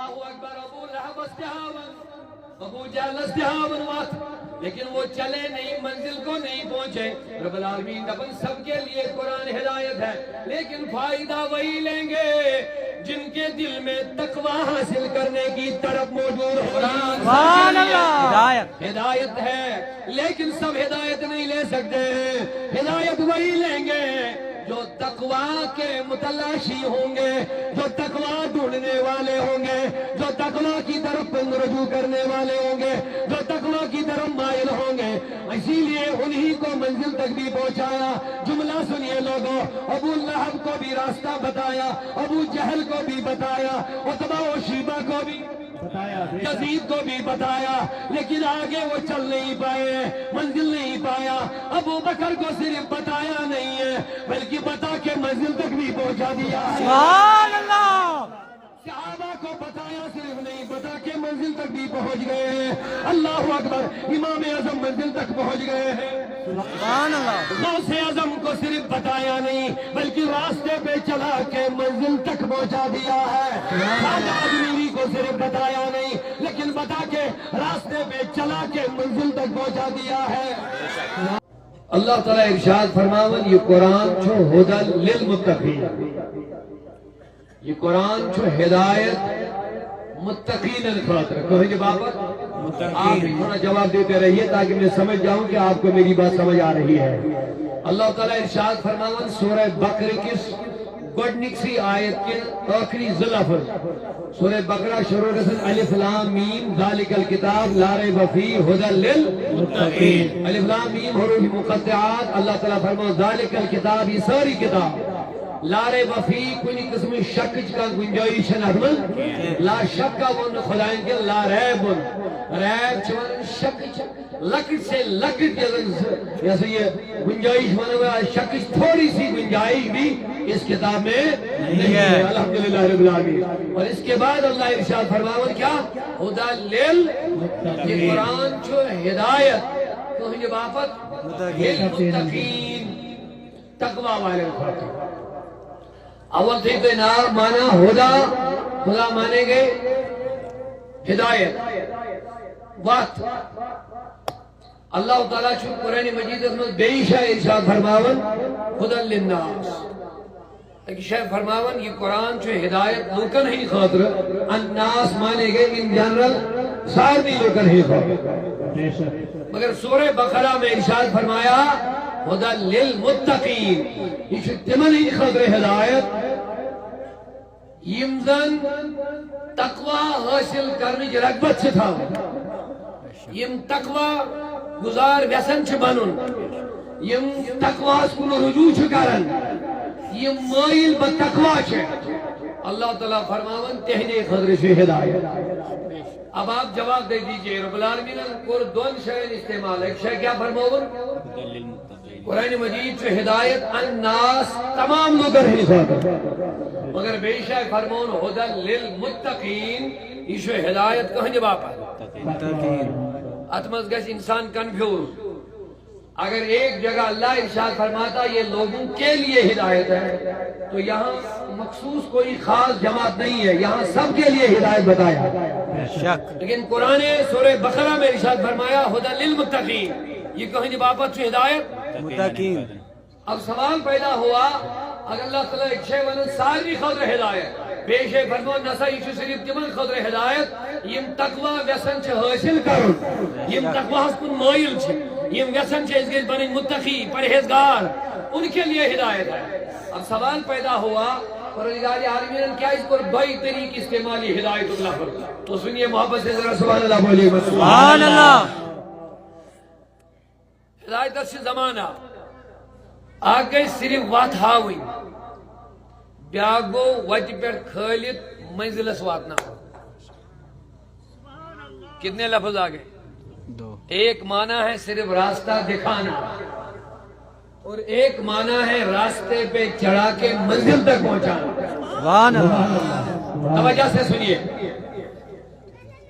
اکبر ابو لہب استحاون ابو جہل استحاون وات لیکن وہ چلے نہیں منزل کو نہیں پہنچے رب العالمین دبن سب کے لیے قرآن ہدایت ہے لیکن فائدہ وہی لیں گے جن کے دل میں تقوی حاصل کرنے کی طرف موجود ہو سبحان اللہ ہدایت ہے لیکن سب ہدایت نہیں لے سکتے ہدایت وہی لیں گے جو تقوی کے متلاشی ہوں گے جو تقوی ڈھونڈنے والے ہوں گے جو تقوی کی طرف رجوع کرنے والے ہوں گے جو تقوی کی طرف مائل ہوں گے اسی لیے انہی کو منزل تک بھی پہنچایا جملہ سنیے لوگوں ابو لہب کو بھی راستہ بتایا ابو جہل کو بھی بتایا عتبہ و شیبہ کو بھی یزید کو بھی بتایا لیکن آگے وہ چل نہیں پائے منزل نہیں پایا ابو بکر کو صرف بتایا نہیں ہے بلکہ بتا کے منزل تک بھی پہنچا دیا سبحان اللہ صحابہ کو بتایا صرف نہیں بتا کے منزل تک بھی پہنچ گئے ہیں اللہ اکبر امام اعظم منزل تک پہنچ گئے ہیں سبحان اللہ غوث اعظم کو صرف بتایا نہیں بلکہ راستے پہ چلا کے منزل تک پہنچا دیا ہے خواجہ اجمیری کو صرف بتایا نہیں لیکن بتا کے راستے پہ چلا کے منزل تک پہنچا دیا ہے اللہ تعالیٰ ارشاد فرماون یہ قرآن چھو ہدی للمتقین یہ قرآن چھو ہدایت متقین الخاطر کہیں جب آپ بھی تھوڑا جواب دیتے رہیے تاکہ میں سمجھ جاؤں کہ آپ کو میری بات سمجھ آ رہی ہے اللہ تعالیٰ ارشاد فرماون سورہ بقرہ کی گوڑنک سی آیت کے آخری ذلفظ سورہ بقرہ شروع رسل الف لام میم ذالک الکتاب لا ریب فیہ ھدی للمتقین الف لام میم حروف مقطعات اللہ تعالیٰ فرماؤ ذالک الکتاب یہ ساری کتاب لا ریب فیہ کوئی قسم شک کا گنجائش ہے لا شک کا وہ خدائیں کے لا ریب ریب چھوان شک لکٹ سے لکٹ جیسے یہ گنجائش مانا ہوا شک تھوڑی سی گنجائش بھی اس کتاب میں نہیں ہے الحمدللہ رب العالمین اور اس کے بعد اللہ ارشاد فرماون کیا ھدی یہ قرآن چھو ہدایت تو یہ بافت للمتقین تقوی والے خاطر اول تھی تو نام مانا خدا مانے گے ہدایت وقت اللہ تعالیٰ چھو قرآن مجید میں بیشہ ارشاد فرماون ھدی للناس ایک شیخ فرماون یہ قرآن چھو ہدایت لوکن ہی خاطر الناس مانے گے ان جنرل سارنی لوکن ہی خاطر مگر سورہ بقرہ میں ارشاد فرمایا ھدی للمتقین یہ چھو تمن ہی خاطر ہدایت یمزن تقوی حاصل کرنے کی رغبت سے تھا یم تقوی گزار ویسن چھ بنن یم تقوی کن رجوع چھ کرن یم مائل بتقوی چھ اللہ تعالیٰ فرماون تہنے خضر سے ہدایت اب آپ جواب دے دیجئے رب العالمین کو دون شئین استعمال ایک شئے کیا فرماون قرآن مجید سے ہدایت الناس تمام لوگ رہی خاطر مگر بے شک فرمون ھدی للمتقین یہ ہدایت کہاں جواب ہے اتمز گش انسان کنفیوز اگر ایک جگہ اللہ ارشاد فرماتا یہ لوگوں کے لیے ہدایت ہے تو یہاں مخصوص کوئی خاص جماعت نہیں ہے یہاں سب کے لیے ہدایت بتایا لیکن قرآن سورہ بقرہ میں ارشاد فرمایا ھدی للمتقین یہ کہیں جواب ہے ہدایت متقین اب سوال پیدا ہوا اگر اللہ تعالیٰ ایک شے ونن ساری خضر ہدایت پیش فرمون نسائی چھو صرف تمن خضر ہدایت یم تقوی ویسن چھ حاصل کرن یم تقوی کن مائل چھ یم ویسن چھ اس گیس بنن متقی پرہیزگار ان کے لیے ہدایت ہے اب سوال پیدا ہوا پروردگار عالمین کیا اس پر بائی طریق استعمالی ہدایت اللہ پر تو سنیے محبت سے ذرا سبحان اللہ بولیے سبحان اللہ ہدایت سے زمانہ آگے صرف وات ہاوئی بیاگو وجہ پر خالد منزلس واتنا کتنے لفظ آگے دو ایک معنی ہے صرف راستہ دکھانا اور ایک معنی ہے راستے پہ چڑھا کے منزل تک پہنچانا سبحان اللہ توجہ سے سنیے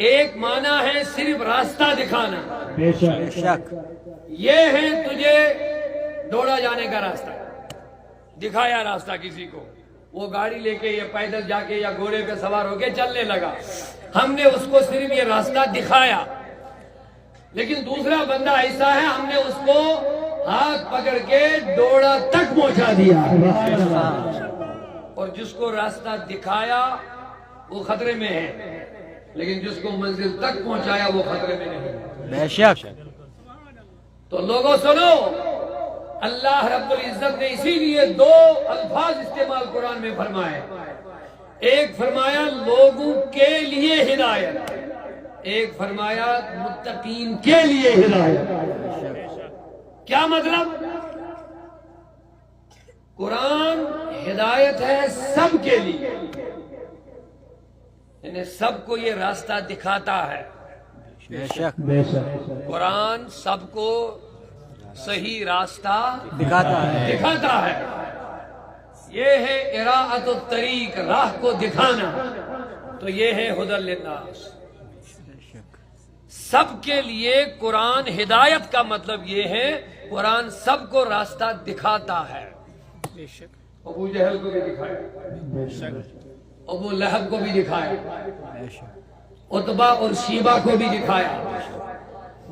ایک معنی ہے صرف راستہ دکھانا بے شک یہ ہے تجھے دوڑا جانے کا راستہ دکھایا راستہ کسی کو وہ گاڑی لے کے یا پیدل جا کے یا گھوڑے پہ سوار ہو کے چلنے لگا، ہم نے اس کو صرف یہ راستہ دکھایا، لیکن دوسرا بندہ ایسا ہے ہم نے اس کو ہاتھ پکڑ کے ڈوڑا تک پہنچا دیا، اور جس کو راستہ دکھایا وہ خطرے میں ہے، لیکن جس کو منزل تک پہنچایا وہ خطرے میں نہیں۔ بے شک۔ تو لوگوں سنو، اللہ رب العزت نے اسی لیے دو الفاظ استعمال قرآن میں فرمائے، ایک فرمایا لوگوں کے لیے ہدایت، ایک فرمایا متقین کے لیے ہدایت۔ کیا مطلب؟ قرآن ہدایت ہے سب کے لیے، یعنی سب کو یہ راستہ دکھاتا ہے۔ بے شک۔ قرآن سب کو صحیح راستہ دکھاتا ہے۔ یہ ہے اراءۃ الطریق، راہ کو دکھانا، تو یہ ہے ھدی للناس۔ سب کے لیے قرآن ہدایت کا مطلب یہ ہے قرآن سب کو راستہ دکھاتا ہے۔ ابو جہل کو بھی دکھایا، ابو لہب کو بھی دکھایا، عتبہ اور شیبہ کو بھی دکھایا۔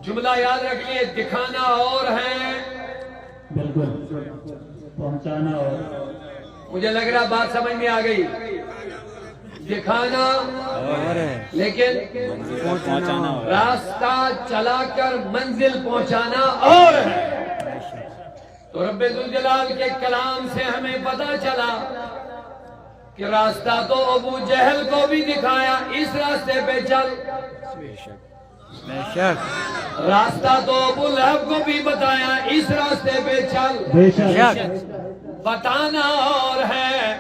جملہ یاد رکھ لیے، دکھانا اور ہے، بالکل پہنچانا اور مجھے لگ رہا بات سمجھ میں آ گئی، دکھانا لیکن راستہ چلا کر منزل پہنچانا اور ہے۔ تو رب ذوالجلال کے کلام سے ہمیں پتہ چلا کہ راستہ تو ابو جہل کو بھی دکھایا، اس راستے پہ چل، بے شک۔ راستہ تو ابو لہب کو بھی بتایا، اس راستے پہ چل، بے شک۔ بتانا اور ہے،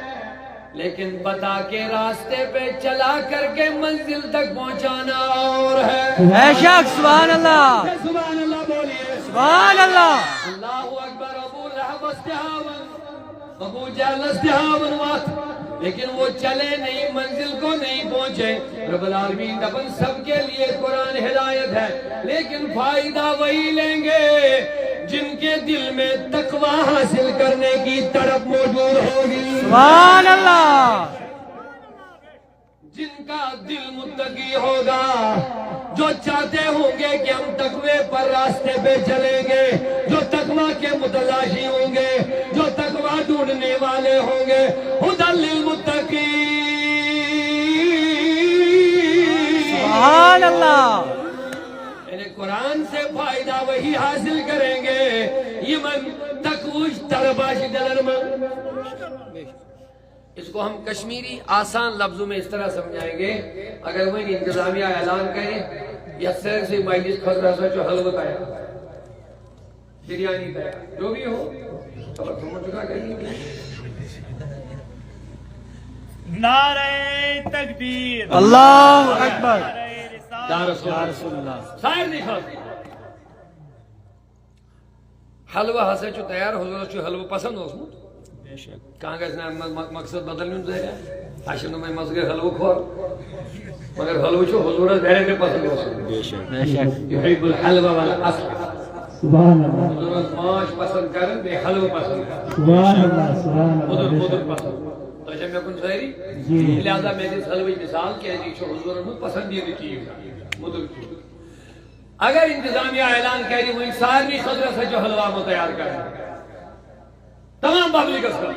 لیکن بتا کے راستے پہ چلا کر کے منزل تک پہنچانا اور ہے۔ بے شک۔ سبحان اللہ، سبحان اللہ بولیے، سبحان اللہ۔ اللہ اکبر۔ ابو لہب استہاون، ابو جہل استہاون وقت، لیکن وہ چلے نہیں، منزل کو نہیں پہنچے۔ رب العالمین دفن سب کے لیے قرآن ہدایت ہے، لیکن فائدہ وہی لیں گے جن کے دل میں تقوی حاصل کرنے کی تڑپ موجود ہوگی، سبحان اللہ۔ جن کا دل متقی ہوگا، جو چاہتے ہوں گے کہ ہم تقوی پر راستے پہ چلیں گے، جو تقوی کے متلاشی ہوں گے، جو تقوی ڈھونڈنے والے ہوں گے، ھدی للمتقین، سبحان اللہ۔ یعنی قرآن سے فائدہ وہی حاصل کریں گے یہ من تقویش طلباش دلرمن۔ اس کو ہم کشمیری آسان لفظوں میں اس طرح سمجھائیں گے، اگر وہ انتظامیہ اعلان کرے یا سر سے مجلس خضرہ سا جو حلوہ کا ہے، بریانی کا ہے، جو بھی ہو، خبر سمجھ چکا کہیں نعرہ تکبیر، اللہ اکبر، یا رسول اللہ۔ سائر نہیں کھاتے حلوہ ہسے چو تیار حضور چو حلوہ پسند ہو سمت کہاں گا اس نے مقصد بدل نہیں دے گا آشن میں مزگر حلوہ کھور مگر حلوہ چو حضور دہرے میں پسند ہو سمت یحیب الحلوہ والا اصل سبحان اللہ، حضور ماش پسند کرن بے حلوہ پسند کرن سبحان اللہ، سبحان مدر اللہ۔ مدر پسند تو جب میں کن ظاہری جی۔ لہذا میں اس حلوہ مثال کہہ دی چو حضور میں پسندیدہ چیز مدر چیز اگر انتظامیہ اعلان کہہ دی وہ ساری خضرہ سے جو حلوہ متیار کر تمام پبلک اس کا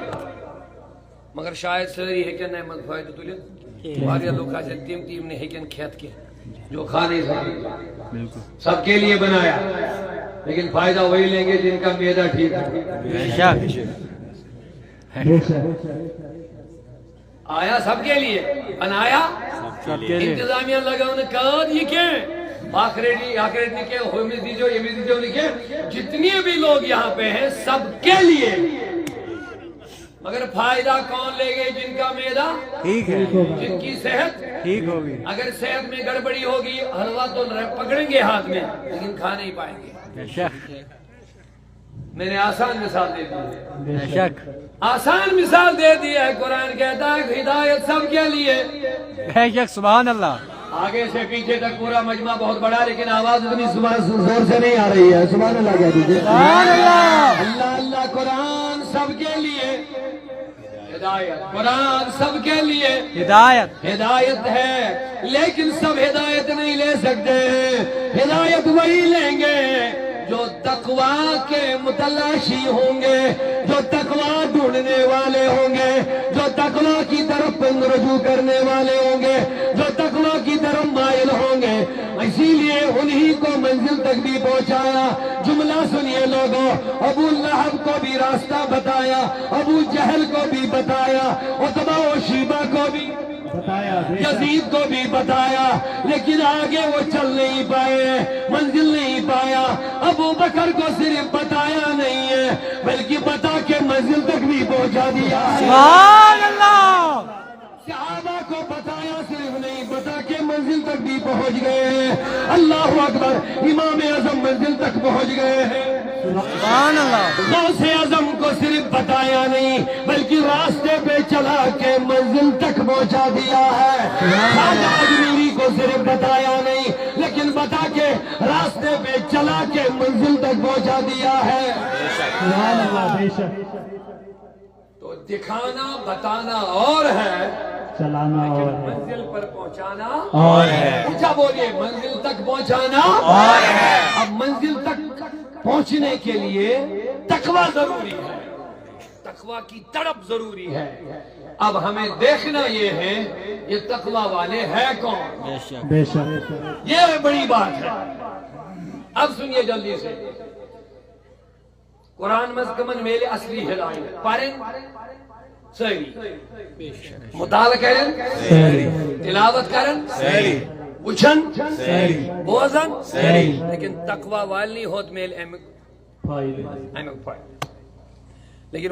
مگر شاید سری ہے کہ نعمت فائدہ تلید واریا لوگ خاصے ٹیم نے ہیکن کھیت کے جو کھانے سکتے سب کے لیے بنایا لیکن فائدہ وہی لیں گے جن کا میدہ ٹھیک ہے بے شک۔ آیا سب کے لیے بنایا انتظامیہ لگا انہیں کہا یہ کیا ہے آخریٹ لکھے ہومیز دیجو یمیز دیجو لکھے جتنی بھی لوگ یہاں پہ ہیں سب کے لیے مگر فائدہ کون لے گئے جن کا میدہ ٹھیک ہے، جن کی صحت ٹھیک ہوگی، اگر صحت میں گڑبڑی ہوگی حلوہ تو پکڑیں گے ہاتھ میں لیکن کھا نہیں پائیں گے بے شک، میں نے آسان مثال دے دی بے شک، آسان مثال دے دی ہے قرآن کہتا ہے ہدایت سب کے لیے بے شک، سبحان اللہ۔ آگے سے پیچھے تک پورا مجمع بہت بڑا لیکن آواز اتنی زور سے نہیں آ رہی ہے، سبحان اللہ کہہ دیجیے۔ سبحان اللہ، اللہ اللہ قرآن سب کے لیے ہدایت قرآن سب کے لیے ہدایت ہدایت ہے، لیکن سب ہدایت نہیں لے سکتے ہیں۔ ہدایت وہی لیں گے جو تقوی کے متلاشی ہوں گے، جو تقوی ڈھونڈنے والے ہوں گے، جو تقوی کی طرف رجوع کرنے والے ہوں گے، جو تقوی کی طرف مائل ہوں گے۔ اسی لیے انہی کو منزل تک بھی پہنچایا۔ جملہ سنیے لوگوں، ابو لہب کو بھی راستہ بتایا، ابو جہل کو بھی بتایا، عتبہ و شیبہ کو بھی بتایا، یزید کو بھی بتایا، لیکن آگے وہ چل نہیں پائے، منزل نہیں پایا۔ ابو بکر کو صرف بتایا نہیں ہے بلکہ بتا کے منزل تک بھی پہنچا دیا ہے۔ سبحان اللہ، صحابہ کو بتایا صرف نہیں، بتا کے منزل تک بھی پہنچ گئے ہیں۔ اللہ اکبر، امام اعظم منزل تک پہنچ گئے ہیں۔ سبحان اللہ، غوث اعظم کو صرف بتایا نہیں بلکہ راستے پہ چلا کے منزل تک پہنچا دیا ہے۔ خواجہ اجمیری کو صرف بتایا نہیں لیکن بتا کے راستے پہ چلا کے منزل تک پہنچا دیا ہے۔ سبحان اللہ، بے شک تو دکھانا بتانا اور ہے، چلانا اور ہے منزل پر پہنچانا اور ہے۔ اچھا بولیے، منزل تک پہنچانا اور ہے۔ اب منزل تک پہنچنے کے لیے تقوی ضروری ہے، تقوی کی طرف ضروری ہے۔ اب ہمیں دیکھنا یہ ہے یہ تقوی والے ہیں کون، بے شک یہ بڑی بات ہے۔ اب سنیے جلدی سے، قرآن مزکمن میلے اصلی ہدایت پارن سہری مطالعہ کرن سہری تلاوت کرن سہری وچھن سہری بوزن سہری لیکن تقوی والی ہوت میل فائدہ امیک پائے لیکن